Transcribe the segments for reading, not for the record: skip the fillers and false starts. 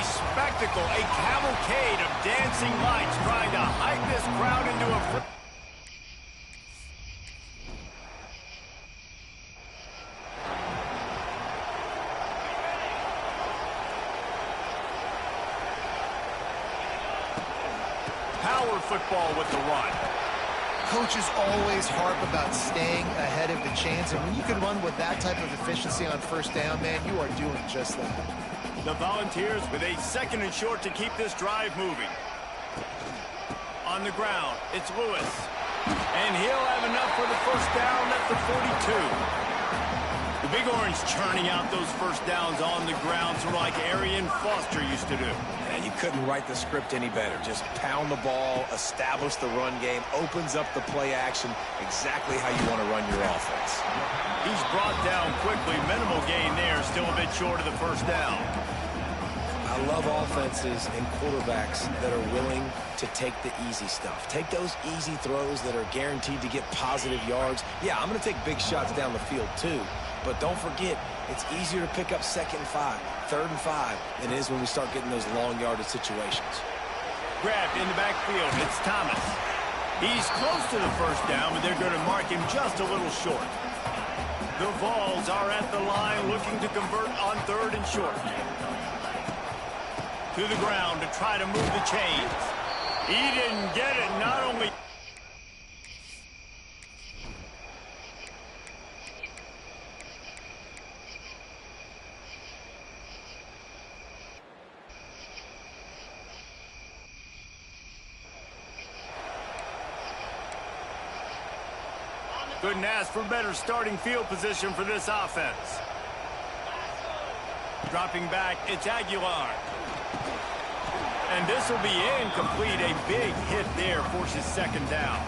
a spectacle, a cavalcade of dancing lights trying to hype this crowd into a... Power football with the run. Coaches always harp about staying ahead of the chains, and when you can run with that type of efficiency on first down, man, you are doing just that. The Volunteers with a 2nd and short to keep this drive moving. On the ground, it's Lewis. And he'll have enough for the first down at the 42. The Big Orange churning out those first downs on the ground, sort of like Arian Foster used to do. And you couldn't write the script any better. Just pound the ball, establish the run game, opens up the play action, exactly how you want to run your offense. He's brought down quickly. Minimal gain there, still a bit short of the first down. I love offenses and quarterbacks that are willing to take the easy stuff. Take those easy throws that are guaranteed to get positive yards. Yeah, I'm going to take big shots down the field too. But don't forget, it's easier to pick up 2nd and 5, 3rd and 5 than it is when we start getting those long yardage situations. Grabbed in the backfield, it's Thomas. He's close to the first down, but they're going to mark him just a little short. The Vols are at the line looking to convert on 3rd and short. To the ground to try to move the chains. He didn't get it, not only... Couldn't ask for better starting field position for this offense. Dropping back, it's Aguilar. And this will be incomplete. A big hit there forces 2nd down.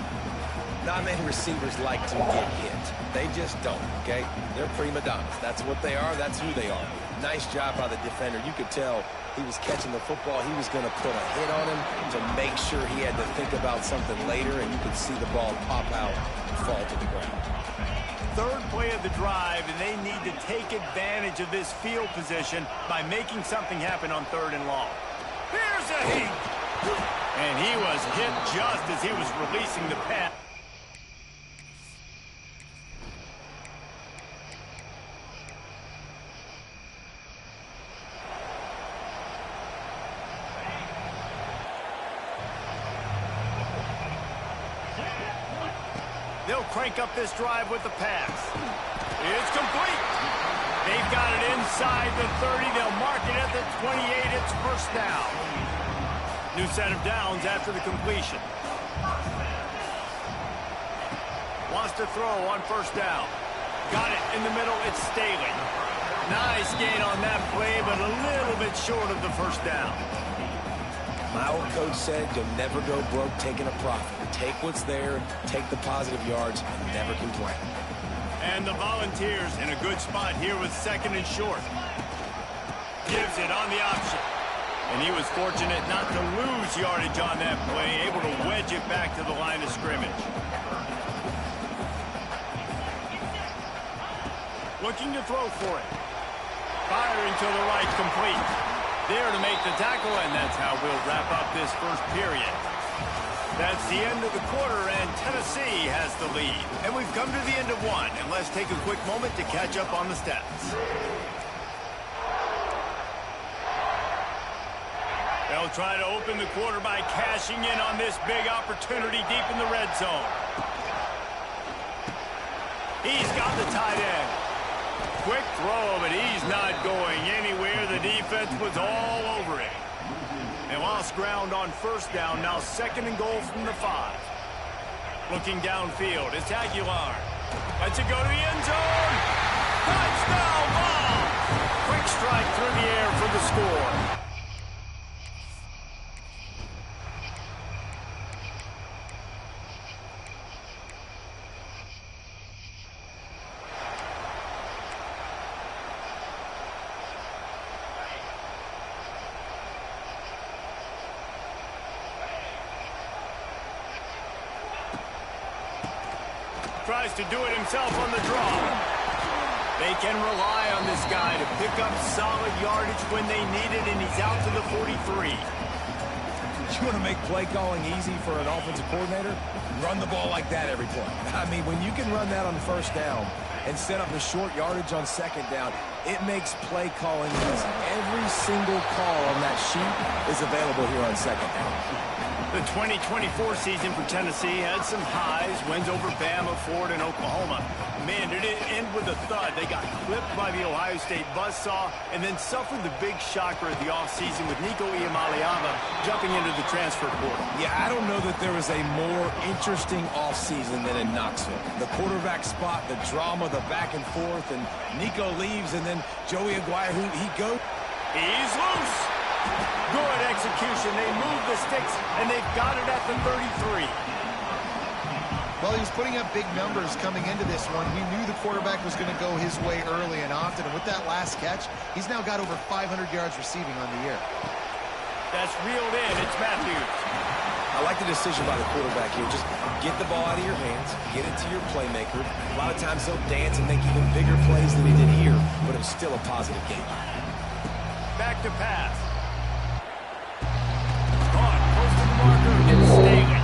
Not many receivers like to get hit. They just don't, okay? They're prima donnas. That's what they are. That's who they are. Nice job by the defender. You could tell he was catching the football. He was going to put a hit on him to make sure he had to think about something later, and you could see the ball pop out and fall to the ground. 3rd play of the drive, and they need to take advantage of this field position by making something happen on 3rd and long. Here's a heat! And he was hit just as he was releasing the pass. They'll crank up this drive with the pass. It's complete. They've got it inside the 30. They'll mark it at the 28. It's first down. New set of downs after the completion. Wants to throw on first down. Got it in the middle. It's Staley. Nice gain on that play, but a little bit short of the first down. My old coach said you'll never go broke taking a profit. Take what's there, take the positive yards, and never complain. And the Volunteers in a good spot here with 2nd and short. Gives it on the option. And he was fortunate not to lose yardage on that play, able to wedge it back to the line of scrimmage. Looking to throw for it. Firing to the right, complete. There to make the tackle, and that's how we'll wrap up this first period. That's the end of the quarter, and Tennessee has the lead. And we've come to the end of one, and let's take a quick moment to catch up on the stats. They'll try to open the quarter by cashing in on this big opportunity deep in the red zone. He's got the tight end. Quick throw, but he's not going anywhere. The defense was all over him. They lost ground on first down. Now 2nd and goal from the 5. Looking downfield, it's Aguilar. Lets it go to the end zone. Touchdown ball. Quick strike through the air for the score. Tries to do it himself on the draw. They can rely on this guy to pick up solid yardage when they need it, and he's out to the 43. You want to make play calling easy for an offensive coordinator? Run the ball like that every play. I mean, when you can run that on first down and set up a short yardage on second down, it makes play calling easy. Every single call on that sheet is available here on second down. The 2024 season for Tennessee had some highs, wins over Bama, Ford, and Oklahoma. Man, did it end with a thud. They got clipped by the Ohio State buzzsaw and then suffered the big shocker of the offseason with Nico Iamaleava jumping into the transfer portal. Yeah, I don't know that there was a more interesting offseason than in Knoxville. The quarterback spot, the drama, the back and forth, and Nico leaves, and then Joey Aguirre, he goes. He's loose. Good execution. They move the sticks, and they've got it at the 33. Well, he was putting up big numbers coming into this one. We knew the quarterback was going to go his way early and often. And with that last catch, he's now got over 500 yards receiving on the year. That's reeled in. It's Matthews. I like the decision by the quarterback here. Just get the ball out of your hands, get it to your playmaker. A lot of times he'll dance and make even bigger plays than he did here, but it was still a positive game. Back to pass. Caught, close to the marker, it's Staley.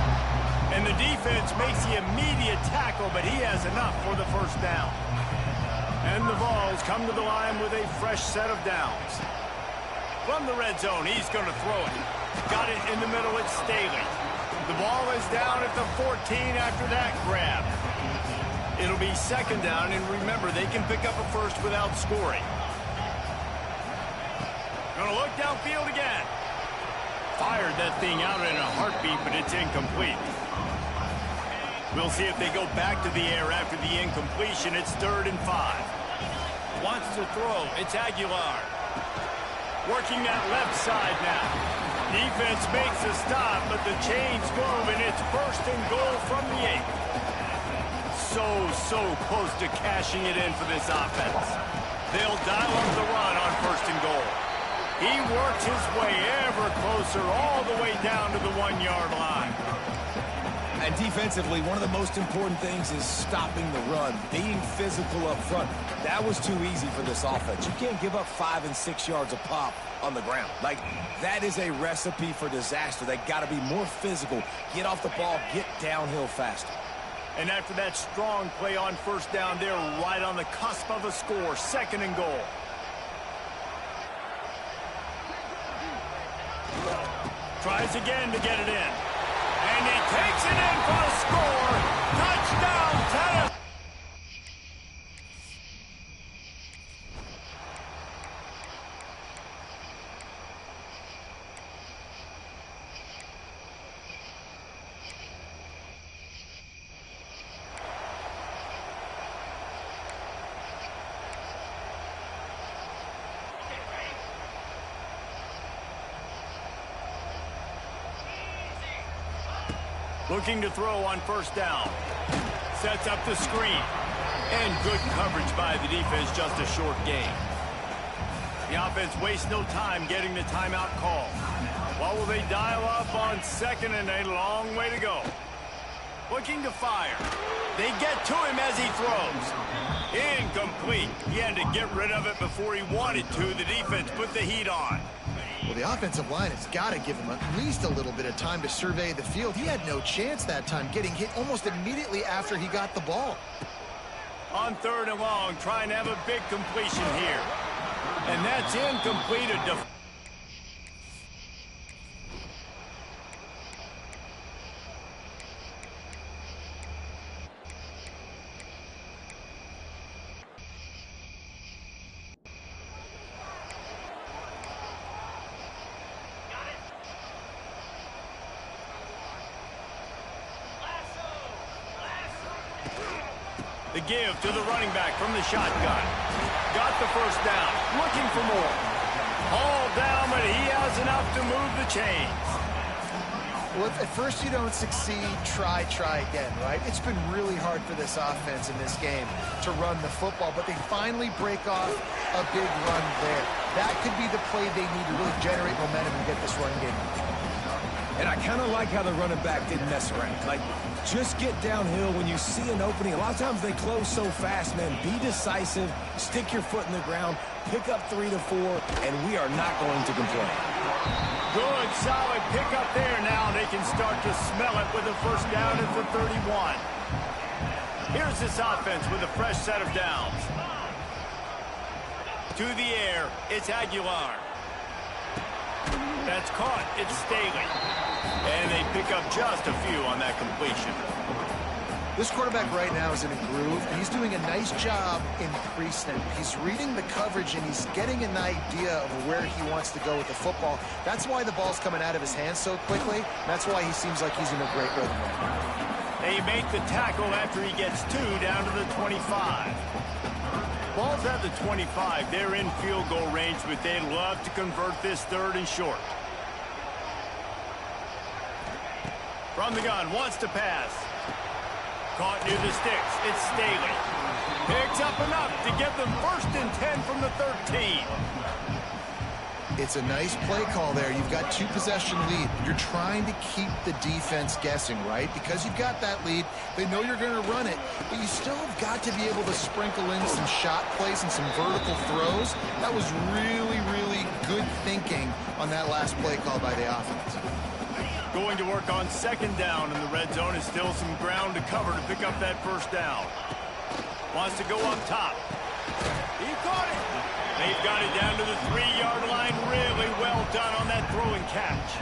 And the defense makes the immediate tackle, but he has enough for the first down. And the Vols come to the line with a fresh set of downs. From the red zone, he's going to throw it. Got it in the middle, it's Staley. The ball is down at the 14 after that grab. It'll be second down, and remember, they can pick up a first without scoring. Gonna look downfield again. Fired that thing out in a heartbeat, but it's incomplete. We'll see if they go back to the air after the incompletion. It's 3rd and 5. Wants to throw. It's Aguilar. Working that left side now. Defense makes a stop, but the chains move, and it's 1st and goal from the 8. So close to cashing it in for this offense. They'll dial up the run on 1st and goal. He works his way ever closer all the way down to the 1-yard line. And defensively, one of the most important things is stopping the run, being physical up front. That was too easy for this offense. You can't give up 5 and 6 yards a pop on the ground. Like, that is a recipe for disaster. They got to be more physical, get off the ball, get downhill faster. And after that strong play on 1st down, they're right on the cusp of a score. 2nd and goal. Tries again to get it in. And he takes it in for a score. Touchdown, Tennessee. Looking to throw on 1st down. Sets up the screen. And good coverage by the defense, just a short gain. The offense wastes no time getting the timeout call. What will they dial up on 2nd and a long way to go? Looking to fire. They get to him as he throws. Incomplete. He had to get rid of it before he wanted to. The defense put the heat on. Well, the offensive line has got to give him at least a little bit of time to survey the field. He had no chance that time, getting hit almost immediately after he got the ball. On 3rd and long, trying to have a big completion here. And that's incomplete. The give to the running back from the shotgun. Got the 1st down. Looking for more. Hauled down, but he has enough to move the chains. Well, if at first you don't succeed, try again, right? It's been really hard for this offense in this game to run the football, but they finally break off a big run there. That could be the play they need to really generate momentum and get this run game. And I kind of like how the running back didn't mess around. Like, just get downhill when you see an opening. A lot of times they close so fast, man. Be decisive, stick your foot in the ground, pick up 3 to 4, and we are not going to complain. Good, solid pickup there now. They can start to smell it with a first down at the 31. Here's this offense with a fresh set of downs. To the air, it's Aguilar. That's caught. It's Staley. And they pick up just a few on that completion. This quarterback right now is in a groove, and he's doing a nice job in pre-snap. He's reading the coverage, and he's getting an idea of where he wants to go with the football. That's why the ball's coming out of his hands so quickly. That's why he seems like he's in a great rhythm right now. They make the tackle after he gets 2 down to the 25. Ball's at the 25. They're in field goal range, but they'd love to convert this 3rd and short. From the gun, wants to pass. Caught near the sticks. It's Staley. Picks up enough to get them 1st and 10 from the 13. It's a nice play call there. You've got 2-possession lead. You're trying to keep the defense guessing, right? Because you've got that lead. They know you're going to run it, but you still have got to be able to sprinkle in some shot plays and some vertical throws. That was really, really good thinking on that last play call by the offense. Going to work on 2nd down in the red zone. Is still some ground to cover to pick up that 1st down. Wants to go up top. He caught it. They've got it down to the 3-yard line. Really well done on that throw and catch.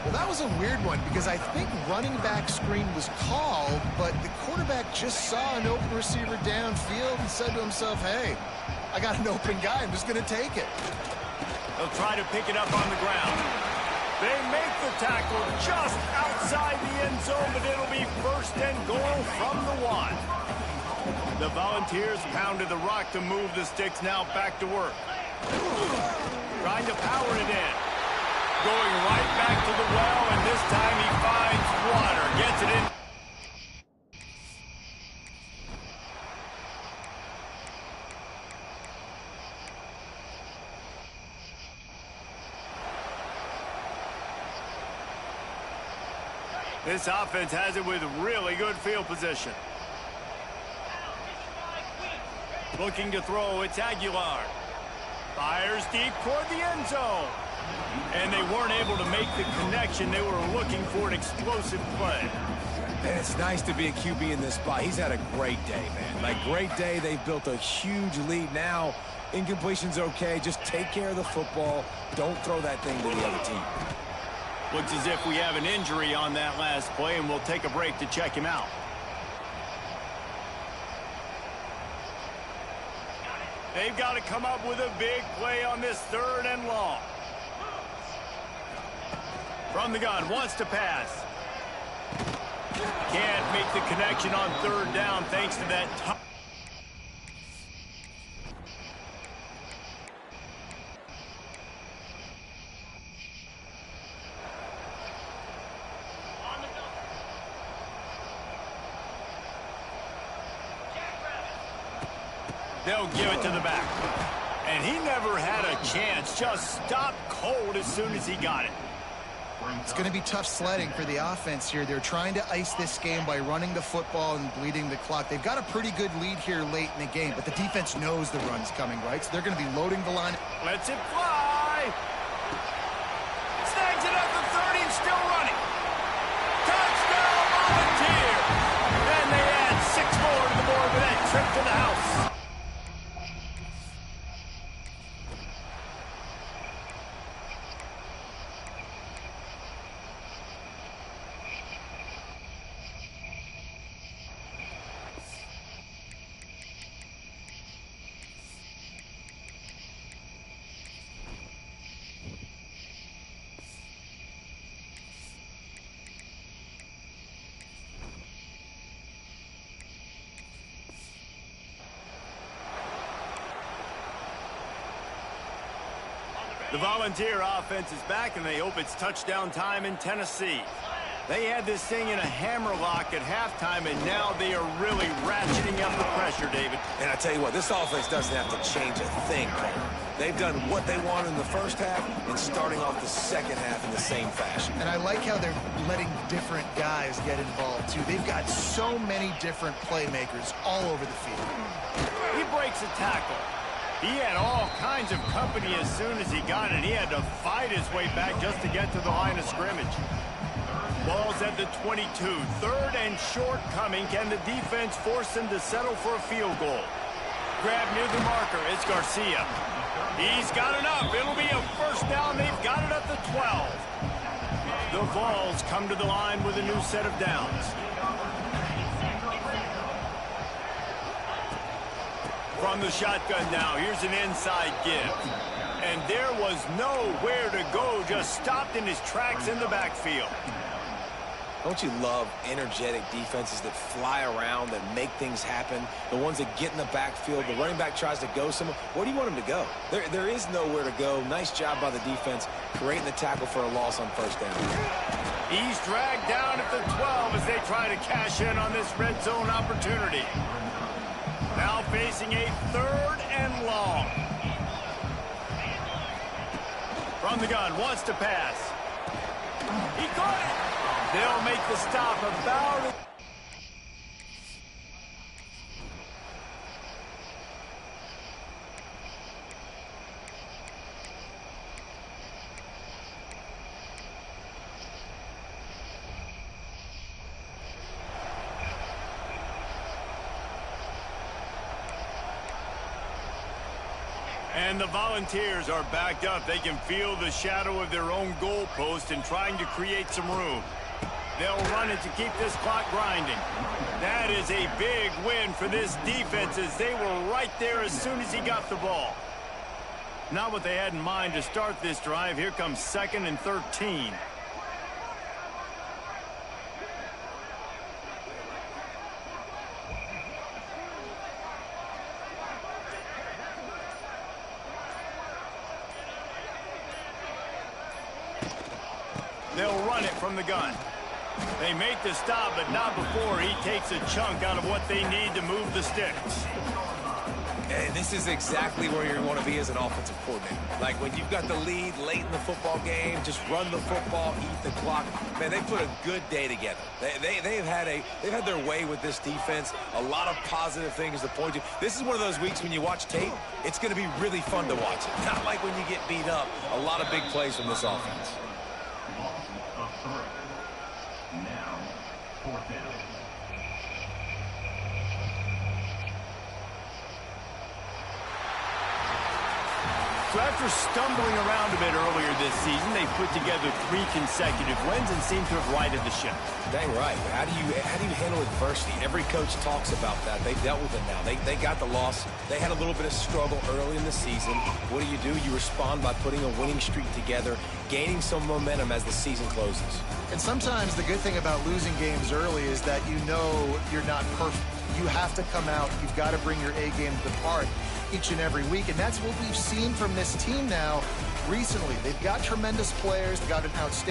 Well, that was a weird one because I think running back screen was called, but the quarterback just saw an open receiver downfield and said to himself, hey, I got an open guy. I'm just going to take it. They'll try to pick it up on the ground. They make the tackle just outside the end zone, but it'll be 1st and goal from the 1. The Volunteers pounded the rock to move the sticks, now back to work. Trying to power it in. Going right back to the well, and this time he finds water. Gets it in. This offense has it with really good field position. Looking to throw, it's Aguilar. Fires deep toward the end zone. And they weren't able to make the connection. They were looking for an explosive play. And it's nice to be a QB in this spot. He's had a great day, man. Like, great day. They've built a huge lead now. Incompletion's okay. Just take care of the football. Don't throw that thing to the other team. Looks as if we have an injury on that last play, and we'll take a break to check him out. They've got to come up with a big play on this 3rd and long. From the gun, wants to pass. Can't make the connection on 3rd down thanks to that top. They'll give it to the back. And he never had a chance. Just stopped cold as soon as he got it. It's going to be tough sledding for the offense here. They're trying to ice this game by running the football and bleeding the clock. They've got a pretty good lead here late in the game, but the defense knows the run's coming, right? So they're going to be loading the line. Lets it fly. Snags it up the 30 and still running. Touchdown, Volunteer. And they add 6 more to the board with that trip to the house. The Volunteer offense is back, and they hope it's touchdown time in Tennessee. They had this thing in a hammerlock at halftime, and now they are really ratcheting up the pressure, David. And I tell you what, this offense doesn't have to change a thing, Carter. They've done what they wanted in the first half and starting off the second half in the same fashion. And I like how they're letting different guys get involved, too. They've got so many different playmakers all over the field. He breaks a tackle. He had all kinds of company as soon as he got it. He had to fight his way back just to get to the line of scrimmage. Ball's at the 22. Third and short coming. Can the defense force them to settle for a field goal? Grab near the marker. It's Garcia. He's got enough. It'll be a first down. They've got it at the 12. The Vols come to the line with a new set of downs. From the shotgun now, here's an inside give. And there was nowhere to go, just stopped in his tracks in the backfield. Don't you love energetic defenses that fly around, that make things happen? The ones that get in the backfield, the running back tries to go somewhere. Where do you want him to go? There is nowhere to go. Nice job by the defense, creating the tackle for a loss on first down. He's dragged down at the 12 as they try to cash in on this red zone opportunity. Now facing a third and long. From the gun, wants to pass. He got it. They'll make the stop about it. And the Volunteers are backed up. They can feel the shadow of their own goalpost and trying to create some room. They'll run it to keep this clock grinding. That is a big win for this defense as they were right there as soon as he got the ball. Not what they had in mind to start this drive. Here comes 2nd and 13. They'll run it from the gun. They make the stop, but not before he takes a chunk out of what they need to move the sticks. And this is exactly where you want to be as an offensive coordinator. Like when you've got the lead late in the football game, just run the football, eat the clock. Man, they put a good day together. They've had their way with this defense. A lot of positive things to point to. This is one of those weeks when you watch tape, it's going to be really fun to watch it. Not like when you get beat up. A lot of big plays from this offense. So after stumbling around a bit earlier this season, they put together 3 consecutive wins and seem to have righted the ship. Dang right. How do you handle adversity? Every coach talks about that. They've dealt with it now. They got the loss. They had a little bit of struggle early in the season. What do? You respond by putting a winning streak together, gaining some momentum as the season closes. And sometimes the good thing about losing games early is that you know you're not perfect. You have to come out. You've got to bring your A game to the part each and every week, and that's what we've seen from this team now recently. They've got tremendous players. They've got an outstanding